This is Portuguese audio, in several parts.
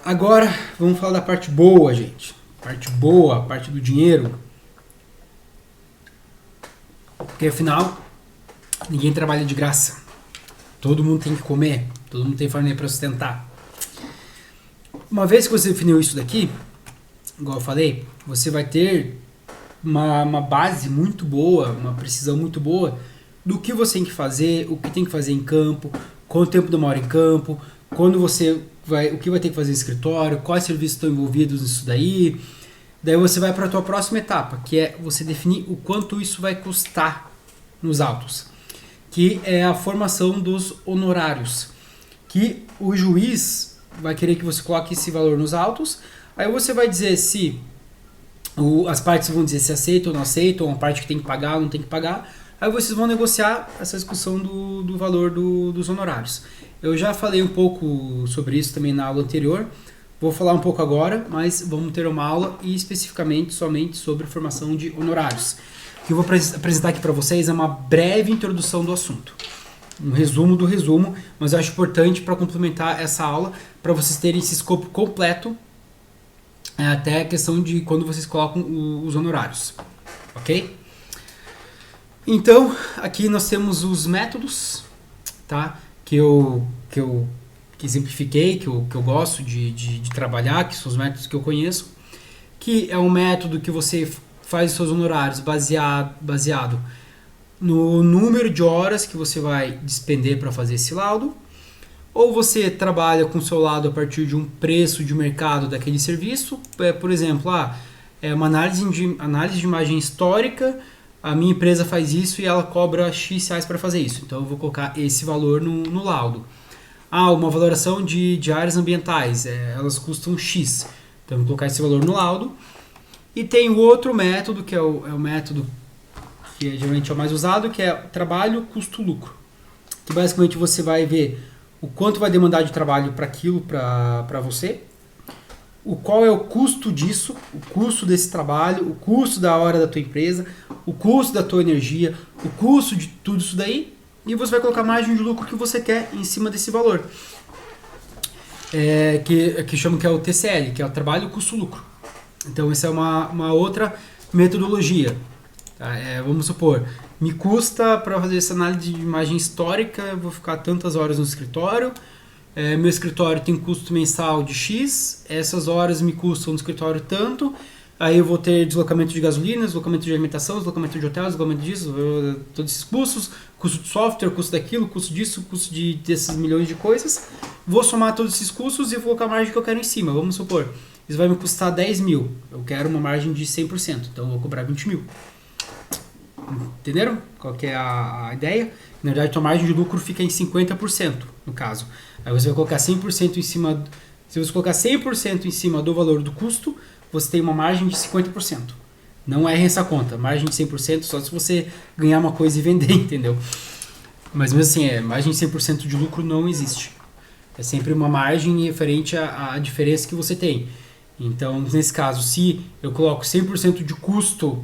Agora vamos falar da parte boa, gente. Parte boa, a parte do dinheiro. Porque afinal, ninguém trabalha de graça. Todo mundo tem que comer, todo mundo tem família para sustentar. Uma vez que você definiu isso daqui, igual eu falei, você vai ter uma base muito boa, uma precisão muito boa do que você tem que fazer, o que tem que fazer em campo, quanto tempo demora em campo, quando você vai, o que vai ter que fazer no escritório, quais serviços estão envolvidos nisso daí. Daí você vai para a tua próxima etapa, que é você definir o quanto isso vai custar nos autos, que é a formação dos honorários, que o juiz vai querer que você coloque esse valor nos autos. Aí você vai dizer se as partes vão dizer se aceitam ou não aceitam, uma parte que tem que pagar ou não tem que pagar. Aí vocês vão negociar essa discussão do valor dos honorários. Eu já falei um pouco sobre isso também na aula anterior. Vou falar um pouco agora, mas vamos ter uma aula especificamente somente sobre formação de honorários. O que eu vou apresentar aqui para vocês é uma breve introdução do assunto. Um resumo do resumo, mas eu acho importante para complementar essa aula, para vocês terem esse escopo completo, até a questão de quando vocês colocam os honorários. Ok? Então, aqui nós temos os métodos, tá? Que eu exemplifiquei, que eu gosto de trabalhar, que são os métodos que eu conheço, que é um método que você faz os seus honorários baseado no número de horas que você vai despender para fazer esse laudo, ou você trabalha com o seu laudo a partir de um preço de mercado daquele serviço, por exemplo, é uma análise de imagem histórica, a minha empresa faz isso e ela cobra X reais para fazer isso, então eu vou colocar esse valor no laudo. Uma valoração de áreas ambientais, elas custam X, então eu vou colocar esse valor no laudo. E tem o outro método, que é o método que geralmente é o mais usado, que é trabalho custo-lucro, que basicamente você vai ver o quanto vai demandar de trabalho para aquilo, para você, qual é o custo disso, o custo desse trabalho, o custo da hora da tua empresa, o custo da tua energia, o custo de tudo isso daí, e você vai colocar a margem de lucro que você quer em cima desse valor, que chama que é o TCL, que é o trabalho custo-lucro. Então essa é uma outra metodologia. Tá? Vamos supor, me custa para fazer essa análise de imagem histórica, eu vou ficar tantas horas no escritório, meu escritório tem custo mensal de X, essas horas me custam no escritório tanto, aí eu vou ter deslocamento de gasolina, deslocamento de alimentação, deslocamento de hotel, deslocamento disso, todos esses custos, custo de software, custo daquilo, custo disso, custo desses milhões de coisas, vou somar todos esses custos e vou colocar a margem que eu quero em cima. Vamos supor, isso vai me custar 10 mil, eu quero uma margem de 100%, então eu vou cobrar 20 mil. Entenderam qual que é a ideia? Na verdade, a margem de lucro fica em 50%, no caso. Aí você vai colocar 100% em cima... Se você colocar 100% em cima do valor do custo, você tem uma margem de 50%. Não erre essa conta. Margem de 100% só se você ganhar uma coisa e vender, entendeu? Mas mesmo assim, margem de 100% de lucro não existe. É sempre uma margem referente à diferença que você tem. Então, nesse caso, se eu coloco 100% de custo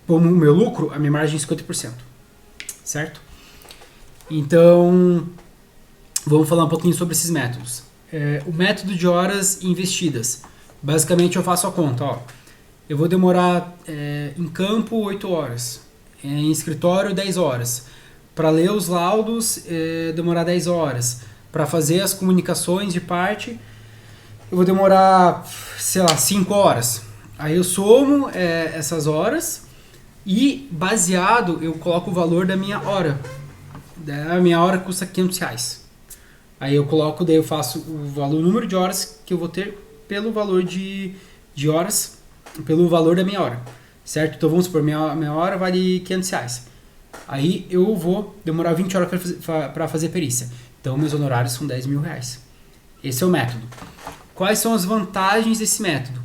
como o meu lucro, a minha margem é 50%. Certo? Então, vamos falar um pouquinho sobre esses métodos. O método de horas investidas. Basicamente, eu faço a conta. Eu vou demorar em campo 8 horas. Em escritório, 10 horas. Para ler os laudos, demorar 10 horas. Para fazer as comunicações de parte, eu vou demorar, 5 horas. Aí eu somo essas horas e, baseado, eu coloco o valor da minha hora. A minha hora custa 500 reais. Aí eu coloco, daí eu faço o número de horas que eu vou ter pelo valor de horas, pelo valor da minha hora. Certo? Então vamos supor, minha hora vale 500 reais. Aí eu vou demorar 20 horas para fazer perícia. Então meus honorários são 10 mil reais. Esse é o método. Quais são as vantagens desse método?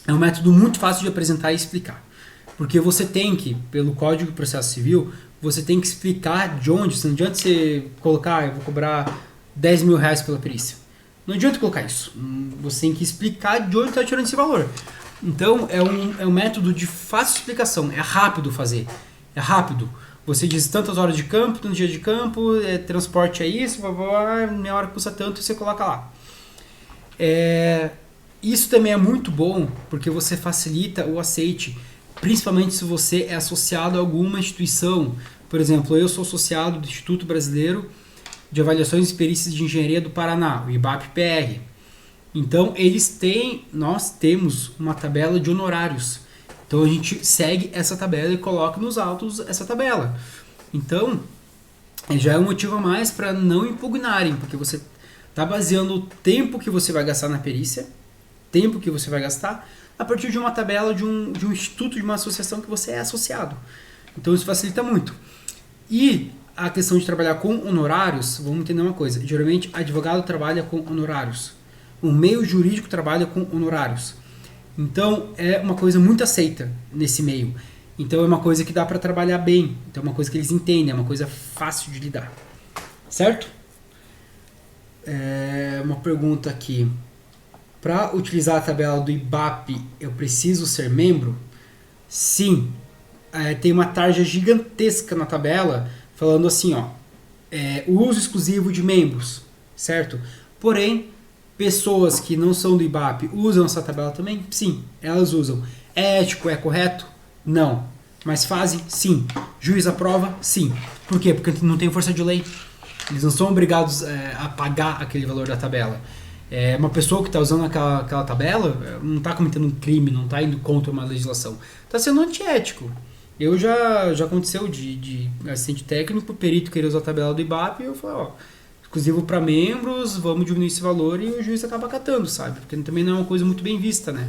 É um método muito fácil de apresentar e explicar. Porque você tem que, pelo Código de Processo Civil, você tem que explicar de onde. Não adianta você colocar, eu vou cobrar 10 mil reais pela perícia. Não adianta colocar isso. Você tem que explicar de onde está tirando esse valor. Então, é um método de fácil explicação. É rápido fazer. É rápido. Você diz tantas horas de campo, tantos dias de campo, transporte é isso, minha hora custa tanto, e você coloca lá. Isso também é muito bom porque você facilita o aceite, principalmente se você é associado a alguma instituição. Por exemplo, eu sou associado do Instituto Brasileiro de Avaliações e Perícias de Engenharia do Paraná, o IBAP-PR. Então, nós temos uma tabela de honorários. Então, a gente segue essa tabela e coloca nos autos essa tabela. Então, já é um motivo a mais para não impugnarem, porque você está baseando o tempo que você vai gastar na perícia, tempo que você vai gastar, a partir de uma tabela de um instituto, de uma associação que você é associado. Então, isso facilita muito. E a questão de trabalhar com honorários, vamos entender uma coisa. Geralmente, advogado trabalha com honorários. O meio jurídico trabalha com honorários. Então, é uma coisa muito aceita nesse meio. Então, é uma coisa que dá para trabalhar bem. Então, é uma coisa que eles entendem, é uma coisa fácil de lidar. Certo? Uma pergunta aqui. Para utilizar a tabela do IBAP, eu preciso ser membro? Sim. Tem uma tarja gigantesca na tabela falando assim, ó, uso exclusivo de membros, certo? Porém, pessoas que não são do IBAP usam essa tabela também? Sim, elas usam. É ético? É correto? Não. Mas fazem? Sim. Juiz aprova? Sim. Por quê? Porque não tem força de lei. Eles não são obrigados a pagar aquele valor da tabela. Uma pessoa que está usando aquela tabela não está cometendo um crime, não está indo contra uma legislação. Está sendo antiético. Já aconteceu de assistente técnico, perito querer usar a tabela do IBAP e eu falei, exclusivo para membros, vamos diminuir esse valor e o juiz acaba acatando, sabe? Porque também não é uma coisa muito bem vista, né?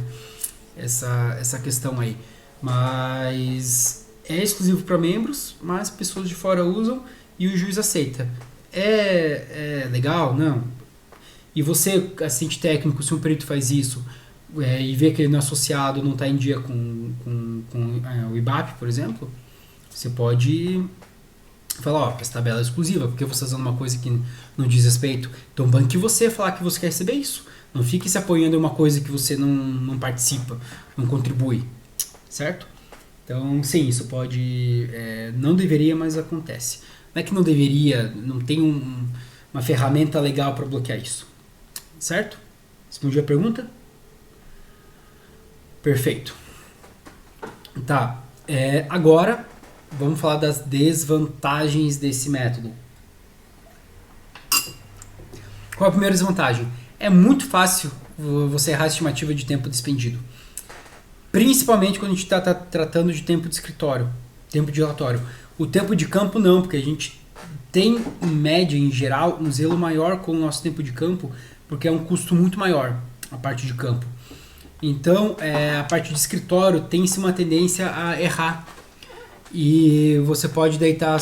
Essa questão aí. Mas é exclusivo para membros, mas pessoas de fora usam e o juiz aceita. É legal? Não. E você, assistente técnico, se um perito faz isso e vê que ele não é associado, não está em dia com o IBAP, por exemplo, você pode falar, essa tabela é exclusiva, porque você está usando uma coisa que não diz respeito. Então banque você falar que você quer receber isso. Não fique se apoiando em uma coisa que você não participa, não contribui. Certo? Então, sim, isso pode... não deveria, mas acontece. Não é que não deveria, não tem uma ferramenta legal para bloquear isso. Certo? Respondi a pergunta? Perfeito. Tá. Agora, vamos falar das desvantagens desse método. Qual a primeira desvantagem? É muito fácil você errar a estimativa de tempo despendido. Principalmente quando a gente está tratando de tempo de escritório, tempo de relatório. O tempo de campo não, porque a gente tem, em média, em geral, um zelo maior com o nosso tempo de campo, porque é um custo muito maior a parte de campo. Então, a parte de escritório tem-se uma tendência a errar. E você pode daí estar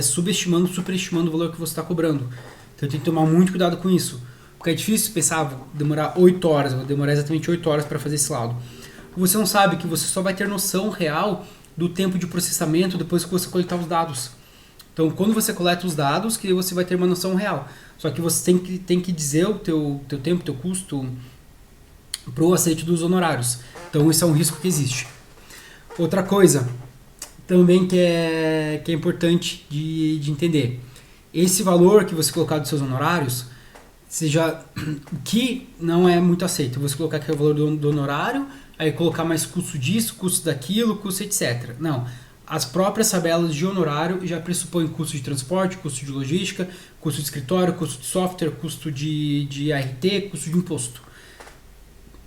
subestimando, superestimando o valor que você está cobrando. Então tem que tomar muito cuidado com isso. Porque é difícil pensar, vou demorar 8 horas, vou demorar exatamente 8 horas para fazer esse laudo. Você não sabe que você só vai ter noção real do tempo de processamento depois que você coletar os dados. Então, quando você coleta os dados, que você vai ter uma noção real. Só que você tem que dizer o teu tempo, teu custo para o aceite dos honorários. Então, isso é um risco que existe. Outra coisa também que é importante de entender. Esse valor que você colocar dos seus honorários, o que não é muito aceito. Você colocar aqui o valor do honorário, aí colocar mais custo disso, custo daquilo, custo etc. Não. As próprias tabelas de honorário já pressupõem custo de transporte, custo de logística, custo de escritório, custo de software, custo de ART, custo de imposto.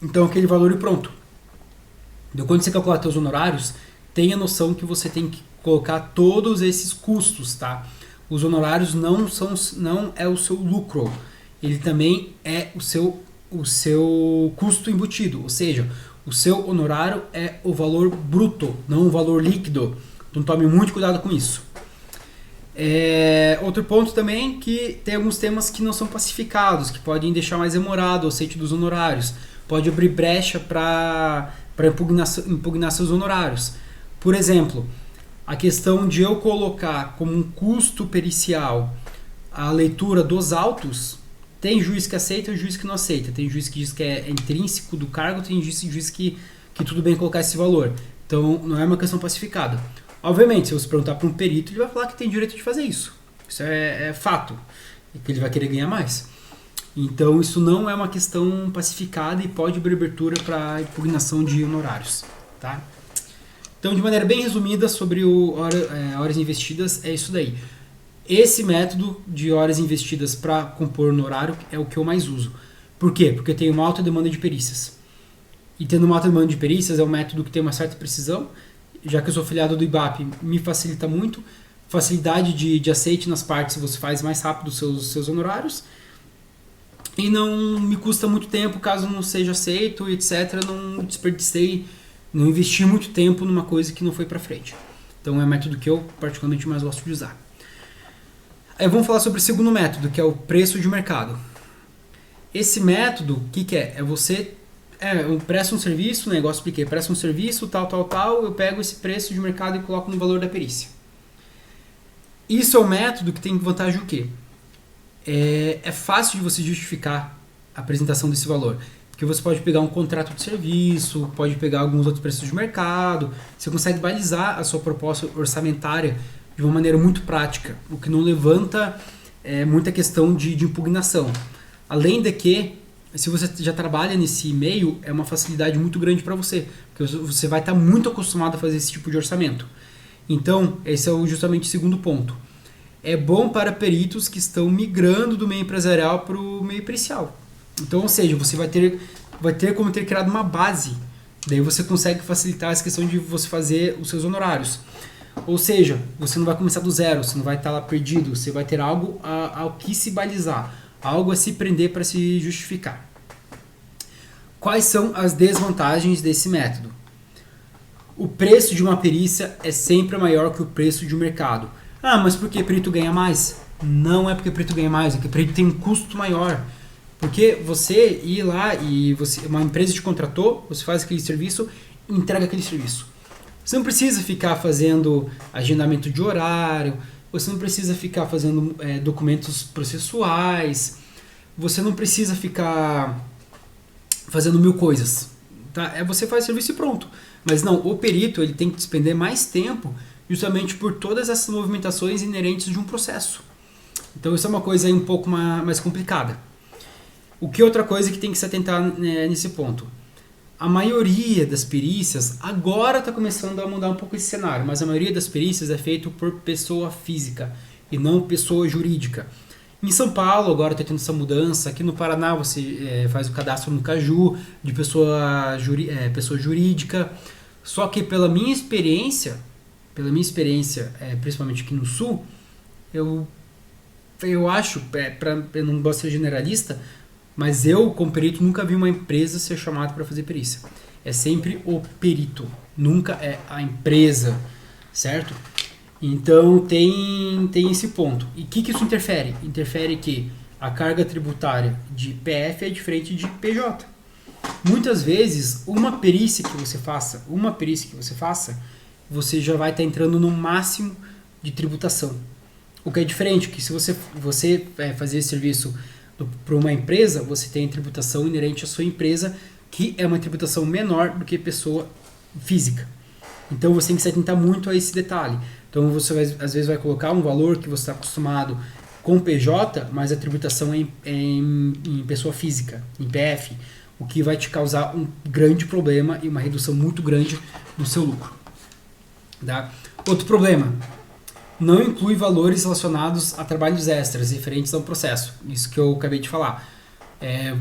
Então aquele valor e pronto. Então quando você calcular seus honorários, tenha noção que você tem que colocar todos esses custos, tá? Os honorários não é o seu lucro, ele também é o seu custo embutido, ou seja, o seu honorário é o valor bruto, não o valor líquido. Então tome muito cuidado com isso. Outro ponto também que tem alguns temas que não são pacificados, que podem deixar mais demorado o aceite dos honorários. Pode abrir brecha para impugnar seus honorários. Por exemplo, a questão de eu colocar como um custo pericial a leitura dos autos, tem juiz que aceita e juiz que não aceita. Tem juiz que diz que é intrínseco do cargo, tem juiz que tudo bem colocar esse valor. Então, não é uma questão pacificada. Obviamente, se você perguntar para um perito, ele vai falar que tem direito de fazer isso. Isso é fato. E que ele vai querer ganhar mais. Então isso não é uma questão pacificada e pode abrir abertura para impugnação de honorários. Tá? Então, de maneira bem resumida sobre horas investidas, é isso daí. Esse método de horas investidas para compor honorário é o que eu mais uso. Por quê? Porque eu tenho uma alta demanda de perícias. E tendo uma alta demanda de perícias é um método que tem uma certa precisão, já que eu sou afiliado do IBAP, me facilita muito. Facilidade de aceite nas partes, você faz mais rápido os seus honorários. E não me custa muito tempo caso não seja aceito, etc. Não desperdicei, não investi muito tempo numa coisa que não foi para frente. Então é um método que eu particularmente mais gosto de usar. Aí vamos falar sobre o segundo método, que é o preço de mercado. Esse método, o que é? Eu presto um serviço, né, igual eu expliquei, presto um serviço, tal, eu pego esse preço de mercado e coloco no valor da perícia. Isso é um método que tem vantagem o quê? É fácil de você justificar a apresentação desse valor. Porque você pode pegar um contrato de serviço, pode pegar alguns outros preços de mercado, você consegue balizar a sua proposta orçamentária de uma maneira muito prática, o que não levanta muita questão de impugnação. Além de que, se você já trabalha nesse meio, é uma facilidade muito grande para você, porque você vai estar muito acostumado a fazer esse tipo de orçamento. Então, esse é justamente o segundo ponto. É bom para peritos que estão migrando do meio empresarial para o meio pericial. Então, ou seja, você vai ter como ter criado uma base. Daí você consegue facilitar essa questão de você fazer os seus honorários. Ou seja, você não vai começar do zero, você não vai estar lá perdido, você vai ter algo ao que se balizar, algo a se prender para se justificar. Quais são as desvantagens desse método? O preço de uma perícia é sempre maior que o preço de um mercado. Ah, mas por que perito ganha mais? Não é porque perito ganha mais, é porque perito tem um custo maior. Porque você ir lá e uma empresa te contratou, você faz aquele serviço e entrega aquele serviço. Você não precisa ficar fazendo agendamento de horário, você não precisa ficar fazendo documentos processuais, você não precisa ficar fazendo mil coisas. Tá? Você faz o serviço e pronto. Mas não, o perito ele tem que despender mais tempo justamente por todas essas movimentações inerentes de um processo. Então isso é uma coisa aí um pouco mais complicada. O que outra coisa que tem que se atentar nesse ponto? A maioria das perícias, agora está começando a mudar um pouco esse cenário, mas a maioria das perícias é feito por pessoa física e não pessoa jurídica. Em São Paulo agora está tendo essa mudança, aqui no Paraná você faz o cadastro no Caju de pessoa jurídica, só que pela minha experiência, principalmente aqui no Sul, eu acho, eu não gosto de ser generalista, mas eu, como perito, nunca vi uma empresa ser chamada para fazer perícia. É sempre o perito, nunca é a empresa, certo? Então tem esse ponto. E o que isso interfere? Interfere que a carga tributária de PF é diferente de PJ. Muitas vezes, uma perícia que você faça, você já vai estar entrando no máximo de tributação. O que é diferente, que se você fazer esse serviço para uma empresa, você tem tributação inerente à sua empresa, que é uma tributação menor do que pessoa física. Então você tem que se atentar muito a esse detalhe. Então você às vezes vai colocar um valor que você está acostumado com PJ, mas a tributação é em pessoa física, em PF, o que vai te causar um grande problema e uma redução muito grande no seu lucro. Tá? Outro problema, não inclui valores relacionados a trabalhos extras referentes ao processo. Isso que eu acabei de falar.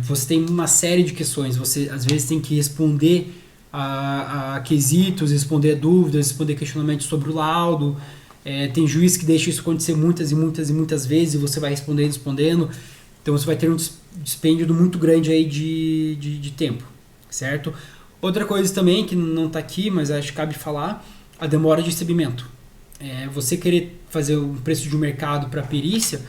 Você tem uma série de questões, você às vezes tem que responder a quesitos, responder a dúvidas, responder questionamentos sobre o laudo. Tem juiz que deixa isso acontecer muitas vezes e você vai respondendo. Então você vai ter um dispêndio muito grande aí de tempo, certo? Outra coisa também que não está aqui, mas acho que cabe falar, a demora de recebimento. Você querer fazer um preço de um mercado para perícia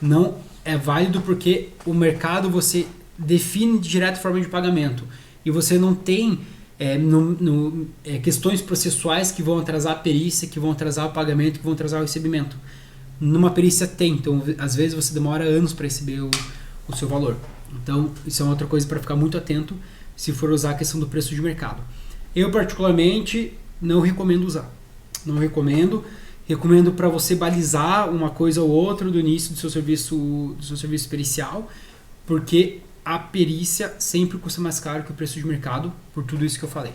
não é válido porque o mercado você define de direta forma de pagamento e você não tem questões processuais que vão atrasar a perícia, que vão atrasar o pagamento, que vão atrasar o recebimento. Numa perícia tem, então às vezes você demora anos para receber o seu valor. Então isso é uma outra coisa para ficar muito atento se for usar a questão do preço de mercado. Eu particularmente não recomendo usar. Não recomendo. Recomendo para você balizar uma coisa ou outra do início do seu serviço pericial. porque a perícia sempre custa mais caro que o preço de mercado, por tudo isso que eu falei.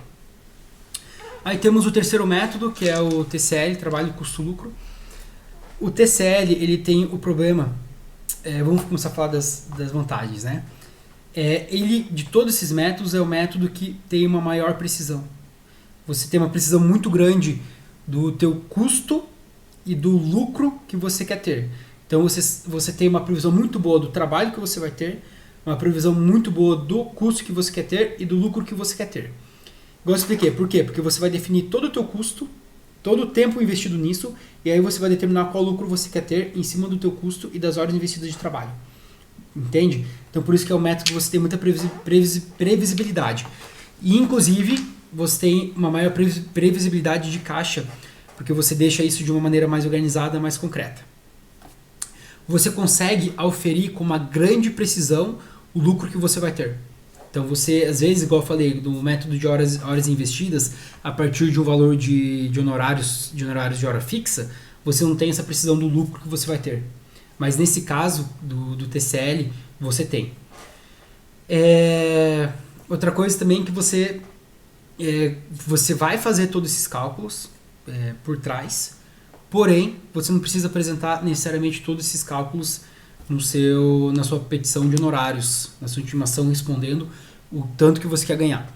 Aí temos o terceiro método, que é o TCL, trabalho custo-lucro. O TCL, ele tem o problema, vamos começar a falar das vantagens, né? Ele, de todos esses métodos, é o método que tem uma maior precisão. Você tem uma precisão muito grande do teu custo e do lucro que você quer ter. Então você tem uma previsão muito boa do trabalho que você vai ter, uma previsão muito boa do custo que você quer ter e do lucro que você quer ter. Igual eu expliquei. Por quê? Porque você vai definir todo o teu custo, todo o tempo investido nisso, e aí você vai determinar qual lucro você quer ter em cima do teu custo e das horas investidas de trabalho. Entende? Então por isso que é um método que você tem muita previsibilidade. E inclusive você tem uma maior previsibilidade de caixa, porque você deixa isso de uma maneira mais organizada, mais concreta. Você consegue auferir com uma grande precisão o lucro que você vai ter. Então você, às vezes, igual eu falei, do método de horas investidas, a partir de um valor de honorários de hora fixa, você não tem essa precisão do lucro que você vai ter. Mas nesse caso do TCL, você tem. Outra coisa também que você vai fazer todos esses cálculos por trás, porém, você não precisa apresentar necessariamente todos esses cálculos na sua petição de honorários, na sua intimação respondendo o tanto que você quer ganhar.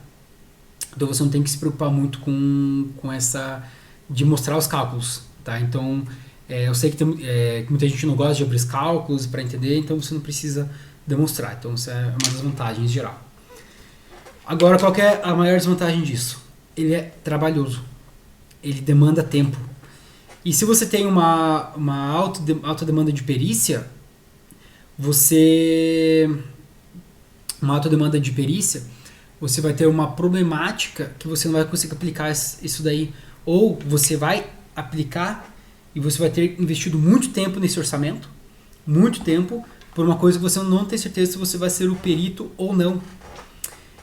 Então você não tem que se preocupar muito com essa de mostrar os cálculos, tá? Então eu sei que muita gente não gosta de abrir os cálculos para entender, então você não precisa demonstrar. Então isso é uma das vantagens geral. Agora, qual que é a maior desvantagem disso? Ele é trabalhoso, ele demanda tempo. E se você tem uma alta demanda de perícia, você vai ter uma problemática que você não vai conseguir aplicar isso daí. Ou você vai aplicar e você vai ter investido muito tempo nesse orçamento, muito tempo, por uma coisa que você não tem certeza se você vai ser o perito ou não.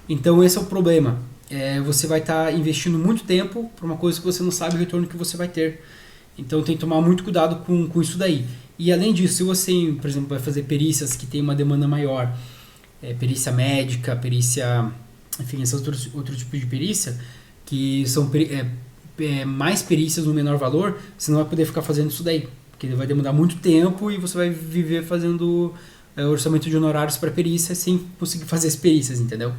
Então esse é o problema. Você vai estar investindo muito tempo por uma coisa que você não sabe o retorno que você vai ter. Então tem que tomar muito cuidado com isso daí. E além disso, se você, por exemplo, vai fazer perícias que tem uma demanda maior, perícia médica, perícia, enfim, esses outros tipos de perícia, que são mais perícias no menor valor, você não vai poder ficar fazendo isso daí, porque vai demandar muito tempo e você vai viver fazendo orçamento de honorários para perícia sem conseguir fazer as perícias, entendeu?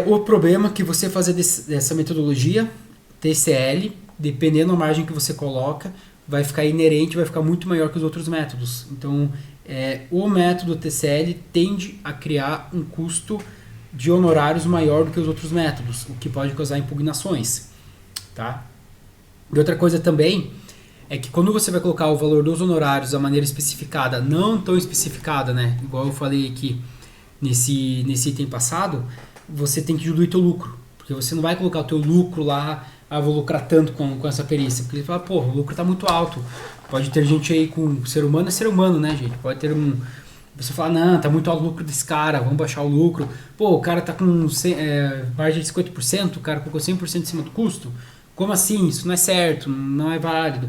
O problema é que você fazer dessa metodologia, TCL, dependendo da margem que você coloca, vai ficar inerente, vai ficar muito maior que os outros métodos. Então, o método TCL tende a criar um custo de honorários maior do que os outros métodos, o que pode causar impugnações. Tá? E outra coisa também é que quando você vai colocar o valor dos honorários da maneira especificada, não tão especificada, né? Igual eu falei aqui nesse item passado, você tem que diluir teu lucro, porque você não vai colocar o teu lucro lá, vou lucrar tanto com essa perícia, porque ele fala, pô, o lucro está muito alto. Pode ter gente aí com ser humano, né, gente? Pode ter você fala, não, tá muito alto o lucro desse cara, vamos baixar o lucro. Pô, o cara tá com margem de 50%, o cara colocou 100% em cima do custo. Como assim? Isso não é certo, não é válido.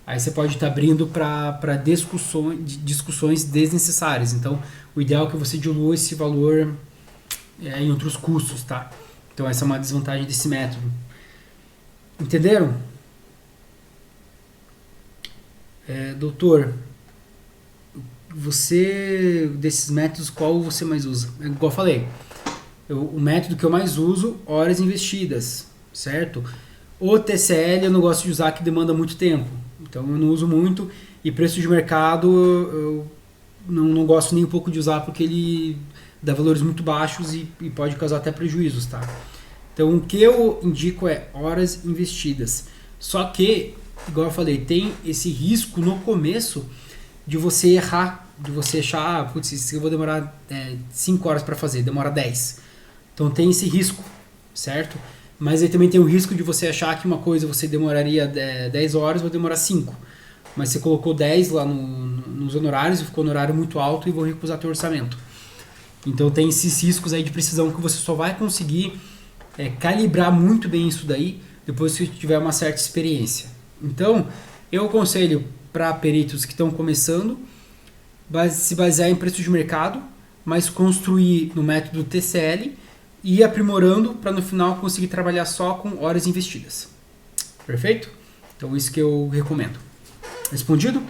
Aí você pode estar abrindo para discussões desnecessárias. Então, o ideal é que você dilua esse valor em outros custos, tá? Então, essa é uma desvantagem desse método. Entenderam? Doutor, desses métodos, qual você mais usa? Igual eu falei, o método que eu mais uso, horas investidas, certo? O TCL eu não gosto de usar, que demanda muito tempo. Então eu não uso muito. E preço de mercado eu não gosto nem um pouco de usar, porque ele dá valores muito baixos e pode causar até prejuízos, tá? Então o que eu indico é horas investidas. Só que, igual eu falei, tem esse risco no começo de você errar, de você achar, putz, isso eu vou demorar 5 horas para fazer, demora 10. Então tem esse risco, certo? Mas aí também tem o risco de você achar que uma coisa você demoraria 10 horas, vai demorar 5. Mas você colocou 10 lá nos honorários e ficou no horário muito alto e vou recusar teu orçamento. Então tem esses riscos aí de precisão que você só vai conseguir calibrar muito bem isso daí depois que tiver uma certa experiência. Então, eu aconselho para peritos que estão começando, se basear em preço de mercado, mas construir no método TCL e ir aprimorando para no final conseguir trabalhar só com horas investidas. Perfeito? Então isso que eu recomendo. Respondido?